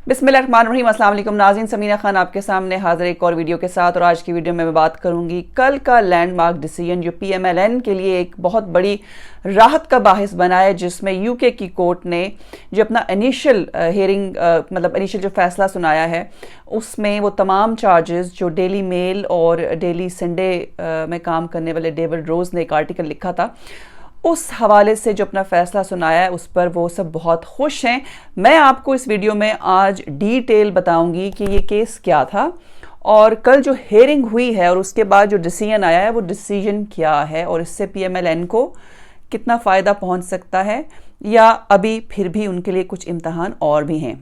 बिस्मिल्लाहिर्रहमानिर्रहीम। अस्सलाम वालेकुम नाज़रीन, समीना खान आपके सामने हाजिर एक और वीडियो के साथ। और आज की वीडियो में मैं बात करूंगी कल का लैंडमार्क डिसीजन जो PMLN के लिए एक बहुत बड़ी राहत का बाहिस बना है, जिसमें यूके की कोर्ट ने जो अपना इनिशियल हियरिंग मतलब इनिशियल जो फैसला सुनाया है, उसमें वो तमाम चार्जेस जो डेली मेल और डेली संडे में काम करने वाले डेविड रोज ने एक आर्टिकल लिखा था, उस हवाले से जो अपना फैसला सुनाया है, उस पर वो सब बहुत खुश हैं। मैं आपको इस वीडियो में आज डिटेल बताऊंगी कि ये केस क्या था और कल जो हेयरिंग हुई है और उसके बाद जो डिसीजन आया है वो डिसीजन क्या है और इससे PMLN को कितना फ़ायदा पहुंच सकता है, या अभी फिर भी उनके लिए कुछ इम्तहान और भी हैं।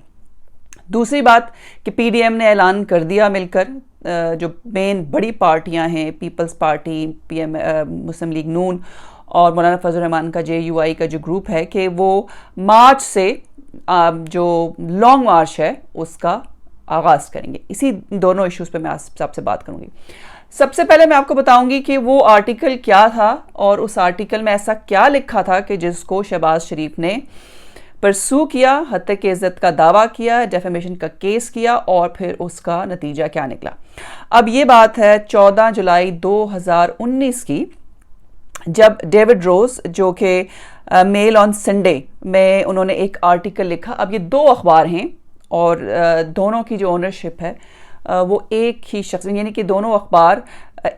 दूसरी बात कि PDM ने ऐलान कर दिया मिलकर, जो मेन बड़ी पार्टियां हैं, पीपल्स पार्टी, मुस्लिम लीग नून और मौलाना फजल रहमान का JUI का जो ग्रुप है, कि वो मार्च से जो लॉन्ग मार्च है उसका आगाज़ करेंगे। इसी दोनों इश्यूज़ पे मैं आपसे बात करूंगी। सबसे पहले मैं आपको बताऊंगी कि वो आर्टिकल क्या था और उस आर्टिकल में ऐसा क्या लिखा था कि जिसको शहबाज शरीफ ने परसू किया, हत्या के इज्जत का दावा किया, डेफेमेशन का केस किया और फिर उसका नतीजा क्या निकला। अब ये बात है 14 जुलाई 2019 की, जब डेविड रोज जो कि मेल ऑन संडे में उन्होंने एक आर्टिकल लिखा। अब ये दो अखबार हैं और दोनों की जो ओनरशिप है वो एक ही शख्स, यानी कि दोनों अखबार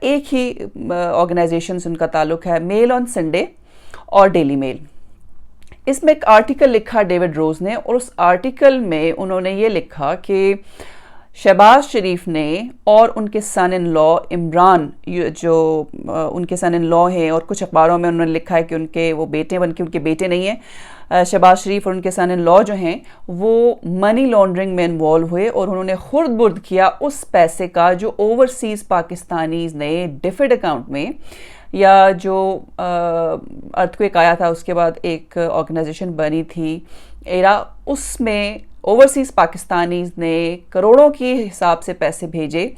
एक ही ऑर्गेनाइजेशन से उनका ताल्लुक है, मेल ऑन संडे और डेली मेल। इसमें एक आर्टिकल लिखा डेविड रोज ने और उस आर्टिकल में उन्होंने ये लिखा कि शहबाज शरीफ ने और उनके सन इन लॉ इमरान, जो उनके सन इन लॉ हैं, और कुछ अखबारों में उन्होंने लिखा है कि उनके वो बेटे, बल्कि उनके बेटे नहीं हैं, शहबाज शरीफ और उनके सन इन लॉ जो हैं वो मनी लॉन्ड्रिंग में इन्वॉल्व हुए और उन्होंने खुर्द बुर्द किया उस पैसे का जो ओवरसीज़ पाकिस्तानीज़ ने डिफिड अकाउंट में, या जो अर्थक्वेक आया था उसके बाद एक ऑर्गेनाइजेशन बनी थी एरा, उसमें ओवरसीज़ पाकिस्तानीज़ ने करोड़ों के हिसाब से पैसे भेजे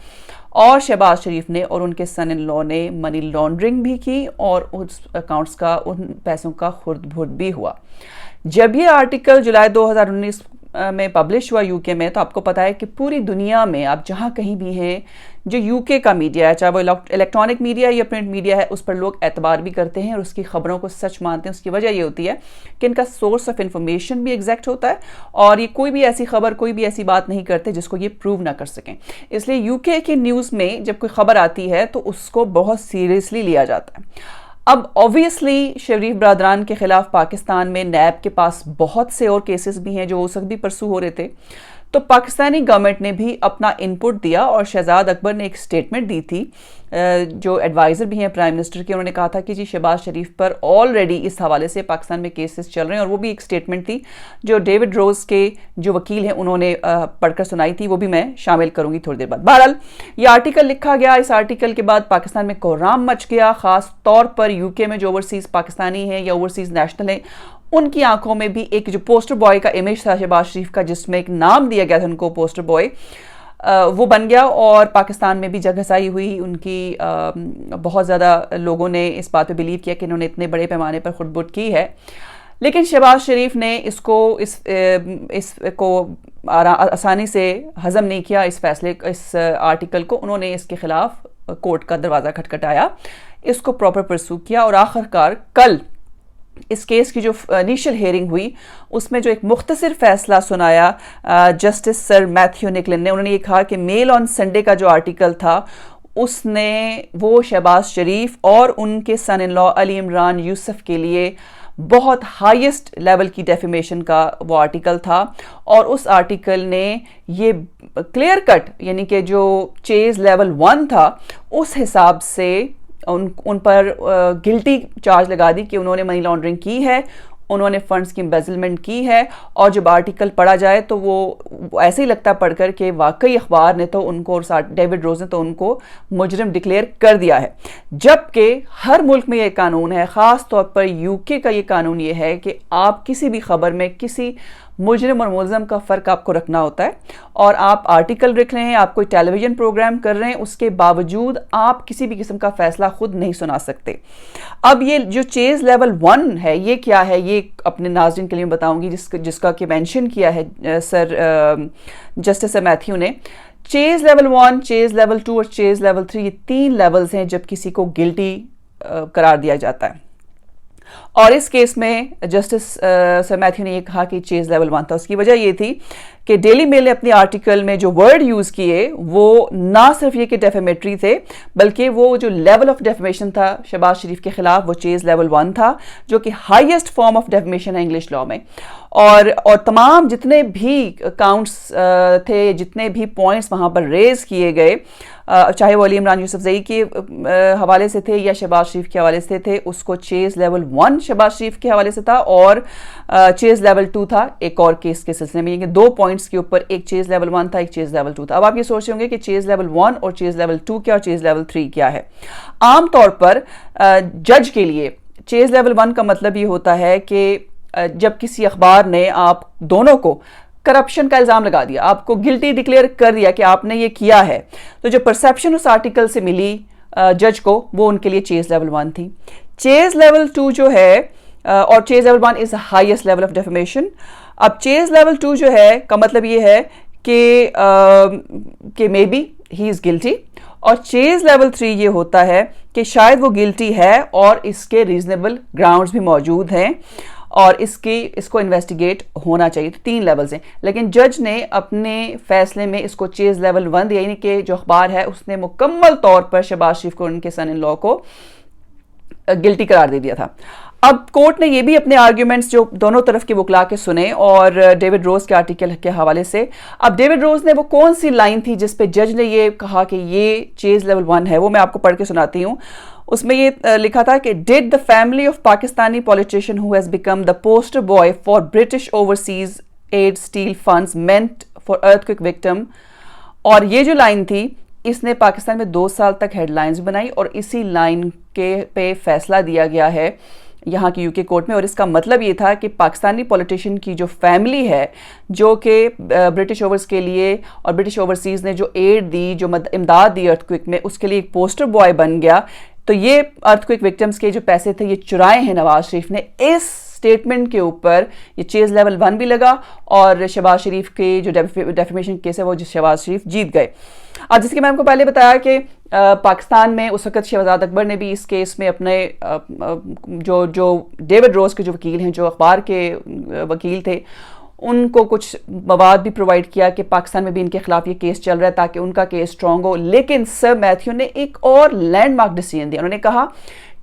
और शहबाज शरीफ ने और उनके सन इन लॉ ने मनी लॉन्ड्रिंग भी की और उस अकाउंट्स का, उन पैसों का खुर्द बुर्द भी हुआ। जब ये आर्टिकल जुलाई 2019 में पब्लिश हुआ यूके में, तो आपको पता है कि पूरी दुनिया में आप जहाँ कहीं भी हैं, जो यूके का मीडिया है, चाहे वो इलेक्ट्रॉनिक मीडिया या प्रिंट मीडिया है, उस पर लोग एतबार भी करते हैं और उसकी खबरों को सच मानते हैं। उसकी वजह ये होती है कि इनका सोर्स ऑफ इंफॉर्मेशन भी एग्जैक्ट होता है और ये कोई भी ऐसी खबर, कोई भी ऐसी बात नहीं करते जिसको ये प्रूव ना कर सकें। इसलिए यूके की न्यूज़ में जब कोई खबर आती है तो उसको बहुत सीरियसली लिया जाता है। अब ऑब्वियसली शरीफ बरदरान के खिलाफ पाकिस्तान में नैब के पास बहुत से और केसेस भी हैं जो उस वक्त भी परसू हो रहे थे, तो पाकिस्तानी गवर्नमेंट ने भी अपना इनपुट दिया और शहजाद अकबर ने एक स्टेटमेंट दी थी, जो एडवाइज़र भी हैं प्राइम मिनिस्टर के। उन्होंने कहा था कि जी शहबाज शरीफ पर ऑलरेडी इस हवाले से पाकिस्तान में केसेस चल रहे हैं, और वो भी एक स्टेटमेंट थी जो डेविड रोज के जो वकील हैं उन्होंने पढ़कर सुनाई थी, वो भी मैं शामिल करूंगी थोड़ी देर बाद। बहरहाल ये आर्टिकल लिखा गया। इस आर्टिकल के बाद पाकिस्तान में कोहराम मच गया, ख़ास तौर पर यूके में जो ओवरसीज़ पाकिस्तानी हैं या ओवरसीज़ नेशनल हैं, उनकी आंखों में भी एक जो पोस्टर बॉय का इमेज था शहबाज शरीफ का, जिसमें एक नाम दिया गया था उनको पोस्टर बॉय, वो बन गया और पाकिस्तान में भी जगहसाई हुई उनकी। बहुत ज़्यादा लोगों ने इस बात पे बिलीव किया कि इन्होंने इतने बड़े पैमाने पर खुदबुद की है, लेकिन शहबाज शरीफ ने इसको आसानी से हज़म नहीं किया, इस फैसले, इस आर्टिकल को। उन्होंने इसके खिलाफ कोर्ट का दरवाज़ा खटखटाया, इसको प्रॉपर परसू किया और आखिरकार कल इस केस की जो इनिशियल हेयरिंग हुई उसमें जो एक मुख्तसर फैसला सुनाया जस्टिस सर मैथ्यू निकलन ने, उन्होंने ये कहा कि मेल ऑन संडे का जो आर्टिकल था उसने वो शहबाज शरीफ और उनके सन इन लॉ अली इमरान यूसुफ के लिए बहुत हाईएस्ट लेवल की डेफेमेशन का वो आर्टिकल था, और उस आर्टिकल ने ये क्लियर कट, यानी कि जो चेज लेवल 1 था उस हिसाब से उन पर गिल्टी चार्ज लगा दी कि उन्होंने मनी लॉन्ड्रिंग की है, उन्होंने फंड्स की एम्बेजलमेंट की है। और जब आर्टिकल पढ़ा जाए तो वो ऐसे ही लगता पढ़कर कि वाकई अखबार ने तो उनको और डेविड रोज ने तो उनको मुजरिम डिक्लेयर कर दिया है। जबकि हर मुल्क में ये कानून है, ख़ास तौर पर यूके का ये कानून ये है कि आप किसी भी खबर में किसी मुजरिम और मुलज़म का फ़र्क आपको रखना होता है, और आप आर्टिकल लिख रहे हैं, आप कोई टेलीविज़न प्रोग्राम कर रहे हैं, उसके बावजूद आप किसी भी किस्म का फ़ैसला खुद नहीं सुना सकते। अब ये जो चेज़ लेवल 1 है, ये क्या है? ये अपने नाज़रीन के लिए बताऊंगी जिसका कि मेंशन किया है सर जस्टिस मैथ्यू ने। चेज़ लेवल 1, चेज़ लेवल 2 और चेज़ लेवल 3, ये 3 लेवल्स हैं जब किसी को गिल्टी करार दिया जाता है। और इस केस में जस्टिस सर मैथ्यू ने ये कहा कि चेज़ लेवल 1 था। उसकी वजह ये थी कि डेली मेल ने अपने आर्टिकल में जो वर्ड यूज़ किए वो ना सिर्फ ये कि डेफेमेटरी थे, बल्कि वो जो लेवल ऑफ डेफेमेशन था शहबाज शरीफ के खिलाफ वो चेज़ लेवल 1 था, जो कि हाईएस्ट फॉर्म ऑफ डेफेमेशन है इंग्लिश लॉ में। और तमाम जितने भी काउंट्स थे, जितने भी पॉइंट्स वहाँ पर रेज किए गए, चाहे वो अली इमरान यूसुफजई के हवाले से थे या शहबाज शरीफ के हवाले से थे, उसको चेज़ लेवल 1 शहबाज शरीफ के हवाले से था और चेज़ लेवल 2 था एक और केस के सिलसिले में। ये 2 पॉइंट्स के ऊपर एक चेज़ लेवल 1 था, एक चेज़ लेवल 2 था। अब आप ये सोच रहे होंगे कि चेज़ लेवल 1 और चेज़ लेवल 2 क्या और चेज़ लेवल 3 क्या है। आमतौर पर जज के लिए चेज़ लेवल 1 का मतलब ये होता है कि जब किसी अखबार ने आप दोनों को करप्शन का इल्ज़ाम लगा दिया, आपको गिल्टी डिक्लेयर कर दिया कि आपने ये किया है, तो जो परसेप्शन उस आर्टिकल से मिली जज को, वो उनके लिए चेज़ लेवल 1 थी। चेज़ लेवल 2 जो है और Chase level 1 is the highest level of defamation. अब चेज़ लेवल 2 जो है का मतलब ये है कि may be he is guilty, और चेज़ लेवल 3 ये होता है कि शायद वो गिल्टी है और इसके रीजनेबल ग्राउंड्स भी मौजूद हैं और इसको इन्वेस्टिगेट होना चाहिए। तो 3 लेवल्स हैं, लेकिन जज ने अपने फैसले में इसको चेज़ लेवल 1 दिया, यानी कि जो अखबार है उसने मुकम्मल तौर पर शहबाज शरीफ को, उनके सन इन लॉ को गिल्टी करार दे दिया था। अब कोर्ट ने ये भी अपने आर्ग्यूमेंट्स जो दोनों तरफ के वकला के सुने और डेविड रोज के आर्टिकल के हवाले से। अब डेविड रोज ने वो कौन सी लाइन थी जिस पे जज ने ये कहा कि ये चेज़ लेवल 1 है, वो मैं आपको पढ़ के सुनाती हूँ। उसमें ये लिखा था कि did the family of Pakistani politician who has become the poster boy for British overseas aid steal funds meant for earthquake victim. और ये जो लाइन थी इसने पाकिस्तान में 2 साल तक हेडलाइंस बनाई और इसी लाइन के पे फैसला दिया गया है यहाँ की यूके कोर्ट में। और इसका मतलब ये था कि पाकिस्तानी पॉलिटिशियन की जो फैमिली है, जो कि ब्रिटिश ओवर्स के लिए और ब्रिटिश ओवरसीज़ ने जो एड दी, जो इमदाद दी अर्थक्वेक में, उसके लिए एक पोस्टर बॉय बन गया। तो ये अर्थक्वेक विक्टिम्स के जो पैसे थे ये चुराए हैं नवाज शरीफ ने। इस स्टेटमेंट के ऊपर ये चेज़ लेवल 1 भी लगा और शहबाज शरीफ के जो डेफेमेशन केस है वो शहबाज शरीफ जीत गए। अब जिसके मैं आपको पहले बताया कि पाकिस्तान में उस वक्त शहजाद अकबर ने भी इस केस में अपने जो डेविड रोज के जो वकील हैं, जो अखबार के वकील थे, उनको कुछ मवाद भी प्रोवाइड किया कि पाकिस्तान में भी इनके खिलाफ ये केस चल रहा है ताकि उनका केस स्ट्रॉन्ग हो। लेकिन सर मैथ्यू ने एक और लैंडमार्क डिसीजन दिया। उन्होंने कहा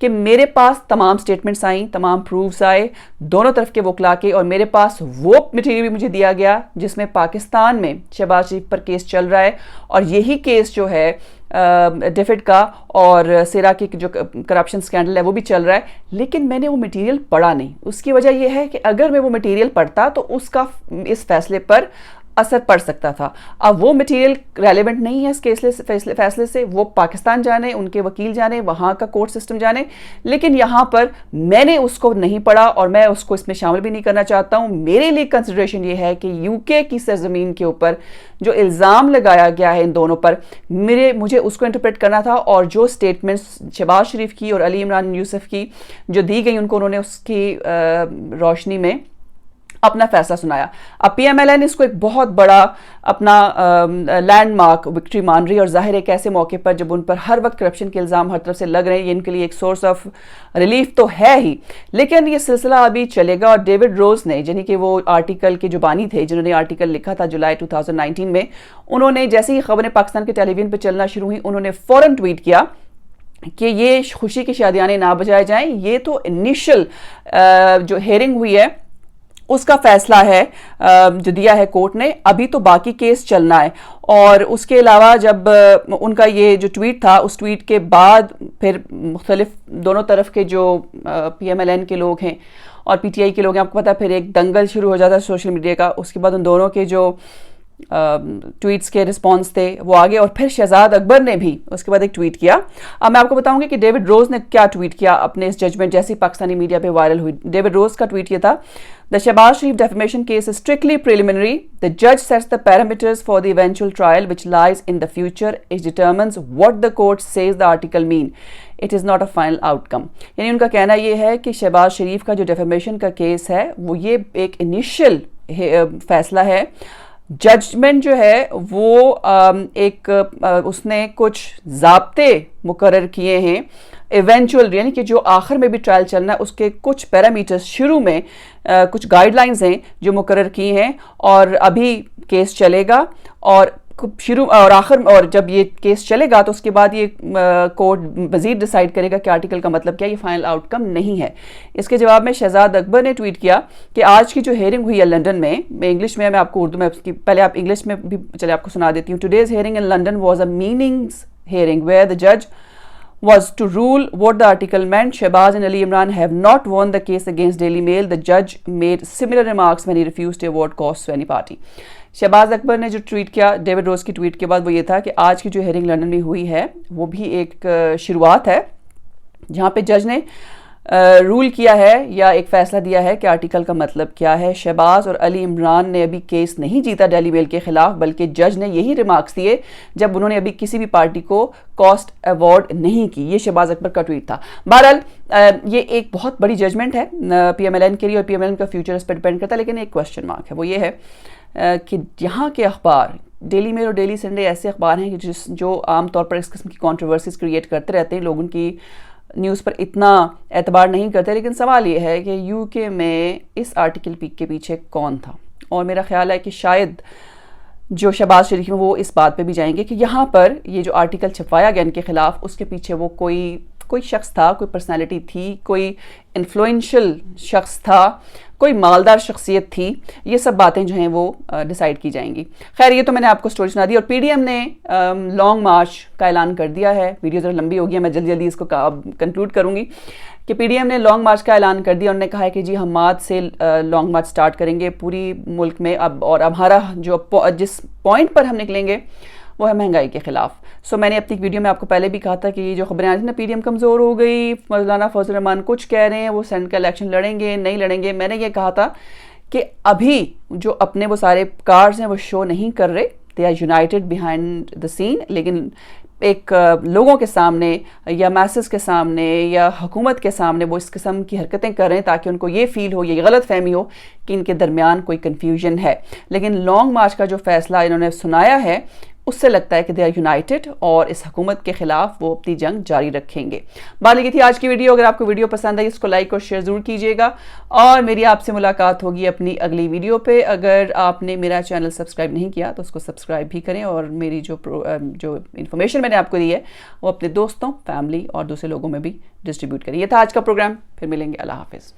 कि मेरे पास तमाम स्टेटमेंट्स आई, तमाम प्रूफ्स आए दोनों तरफ के वकला के, और मेरे पास वो मटेरियल भी मुझे दिया गया जिसमें पाकिस्तान में शहबाज शरीफ पर केस चल रहा है और यही केस जो है डेफिड का और सेरा की जो करप्शन स्कैंडल है वो भी चल रहा है। लेकिन मैंने वो मटेरियल पढ़ा नहीं। उसकी वजह यह है कि अगर मैं वो मटेरियल पढ़ता तो उसका इस फैसले पर असर पड़ सकता था। अब वो मटेरियल रेलेवेंट नहीं है इस फैसले से, वो पाकिस्तान जाने, उनके वकील जाने, वहाँ का कोर्ट सिस्टम जाने। लेकिन यहाँ पर मैंने उसको नहीं पढ़ा और मैं उसको इसमें शामिल भी नहीं करना चाहता हूँ। मेरे लिए कंसिडरेशन ये है कि यूके की सरजमीन के ऊपर जो इल्ज़ाम लगाया गया है इन दोनों पर, मुझे उसको इंटरप्रेट करना था और जो स्टेटमेंट्स शहबाज शरीफ की और अली इमरान यूसुफ की जो दी गई उनको, उन्होंने उसकी रोशनी में अपना फैसला सुनाया। अब PMLN इसको एक बहुत बड़ा अपना लैंडमार्क विक्ट्री मान रही है और जाहिर है कि ऐसे मौके पर जब उन पर हर वक्त करप्शन के इल्ज़ाम हर तरफ से लग रहे हैं, ये इनके लिए एक सोर्स ऑफ रिलीफ तो है ही, लेकिन ये सिलसिला अभी चलेगा। और डेविड रोज ने, यानी कि वो आर्टिकल के जो बानी थे, जिन्होंने आर्टिकल लिखा था जुलाई 2019 में, उन्होंने जैसे ही खबरें पाकिस्तान के टेलीविजन पर चलना शुरू हुई, उन्होंने फ़ौरन ट्वीट किया कि ये खुशी की शादियाने ना बजाए जाएं, ये तो इनिशियल जो हेयरिंग हुई है उसका फैसला है जो दिया है कोर्ट ने, अभी तो बाकी केस चलना है। और उसके अलावा जब उनका ये जो ट्वीट था, उस ट्वीट के बाद फिर मुख्तलिफ दोनों तरफ के जो PMLN के लोग हैं और PTI के लोग हैं, आपको पता है, फिर एक दंगल शुरू हो जाता है सोशल मीडिया का। उसके बाद उन दोनों के जो ट्वीट्स के रिस्पॉन्स थे वो आगे, और फिर शहजाद अकबर ने भी उसके बाद एक ट्वीट किया। अब मैं आपको बताऊंगी कि डेविड रोज ने क्या ट्वीट किया अपने इस जजमेंट जैसी पाकिस्तानी मीडिया पे वायरल हुई। डेविड रोज का ट्वीट ये था, the Shehbaz Sharif defamation case is strictly preliminary. The judge sets the parameters for the eventual trial which lies in the future. It determines what the court says the article mean. It is not a final outcome. यानी उनका कहना ये है कि शहबाज शरीफ का जो defamation का case है वो ये एक इनिशियल फैसला है। जजमेंट जो है वो उसने कुछ ज़ाब्ते मुकर्रर किए हैं इवेंचुअल, यानी कि जो आखिर में भी ट्रायल चलना है उसके कुछ पैरामीटर्स शुरू में कुछ गाइडलाइंस हैं जो मुकर्रर की हैं, और अभी केस चलेगा और शुरू और आखिर और जब ये केस चलेगा तो उसके बाद ये कोर्ट मजीद डिसाइड करेगा कि आर्टिकल का मतलब क्या, ये फाइनल आउटकम नहीं है। इसके जवाब में शहजाद अकबर ने ट्वीट किया कि आज की जो हेयरिंग हुई है लंदन में, मैं इंग्लिश में, मैं आपको उर्दू में उसकी पहले आप इंग्लिश में भी चले आपको सुना देती हूँ। Today's hearing in London was a meanings hearing where the judge was to rule what the article meant. Shehbaz and Ali Imran have not won the case against Daily Mail. The judge made similar remarks when he refused to award costs to any party. Shehbaz Akbar ने जो tweet किया David Rose की tweet के बाद वो ये था कि आज की जो हेयरिंग लंदन में हुई है वो भी एक शुरुआत है जहाँ पे जज ने रूल किया है या एक फैसला दिया है कि आर्टिकल का मतलब क्या है। शहबाज और अली इमरान ने अभी केस नहीं जीता डेली मेल के खिलाफ, बल्कि जज ने यही रिमार्क्स दिए जब उन्होंने अभी किसी भी पार्टी को कॉस्ट अवॉर्ड नहीं की। ये शहबाज अकबर का ट्वीट था। बहरहाल ये एक बहुत बड़ी जजमेंट है PMLN के लिए और PMLN का फ्यूचर इस पर डिपेंड करता है, लेकिन एक क्वेश्चन मार्क है, वो ये है कि यहाँ के अखबार डेली मेल और डेली संडे ऐसे अखबार हैं कि जो आमतौर पर इस किस्म की कॉन्ट्रोवर्सीज क्रिएट करते रहते हैं, लोग उनकी न्यूज़ पर इतना एतबार नहीं करते। लेकिन सवाल ये है कि यूके में इस आर्टिकल के पीछे कौन था, और मेरा ख्याल है कि शायद जो शहबाज शरीफ में वो इस बात पे भी जाएंगे कि यहाँ पर ये जो आर्टिकल छपवाया गया इनके खिलाफ, उसके पीछे वो कोई शख्स था, कोई पर्सनालिटी थी, कोई इन्फ्लुएंशियल शख्स था, कोई मालदार शख्सियत थी। ये सब बातें जो हैं वो डिसाइड की जाएंगी। खैर, ये तो मैंने आपको स्टोरी सुना दी। और PDM ने लॉन्ग मार्च का ऐलान कर दिया है। वीडियो ज़रा लंबी हो गई है, मैं जल्दी इसको कंक्लूड करूँगी कि PDM ने लॉन्ग मार्च का ऐलान कर दिया। उन्होंने कहा है कि जी हम आज से लॉन्ग मार्च स्टार्ट करेंगे पूरी मुल्क में अब, और हमारा जिस पॉइंट पर हम निकलेंगे वो है महंगाई के खिलाफ। सो मैंने अपनी वीडियो में आपको पहले भी कहा था कि ये जो खबरें आ रही थी ना, PDM कमज़ोर हो गई, मौलाना फजल रहमान कुछ कह रहे हैं, वो सेनेट का इलेक्शन लड़ेंगे नहीं लड़ेंगे। मैंने ये कहा था कि अभी जो अपने वो सारे कार्ड्स हैं वो शो नहीं कर रहे, they are united behind the scene, लेकिन एक लोगों के सामने या मैसेज के सामने या हुकूमत के सामने वो इस किस्म की हरकतें कर रहे हैं ताकि उनको ये फील हो, ये गलत फहमी हो कि इनके दरमियान कोई कन्फ्यूजन है। लेकिन लॉन्ग मार्च का जो फैसला इन्होंने सुनाया है उससे लगता है कि दे आर यूनाइटेड और इस हुकूमत के खिलाफ वो अपनी जंग जारी रखेंगे। बात ये थी आज की वीडियो। अगर आपको वीडियो पसंद आई इसको लाइक और शेयर ज़रूर कीजिएगा, और मेरी आपसे मुलाकात होगी अपनी अगली वीडियो पे। अगर आपने मेरा चैनल सब्सक्राइब नहीं किया तो उसको सब्सक्राइब भी करें, और मेरी जो इन्फॉर्मेशन मैंने आपको दी है वो अपने दोस्तों, फैमिली और दूसरे लोगों में भी डिस्ट्रीब्यूट करें। ये था आज का प्रोग्राम, फिर मिलेंगे। अल्लाह हाफिज़।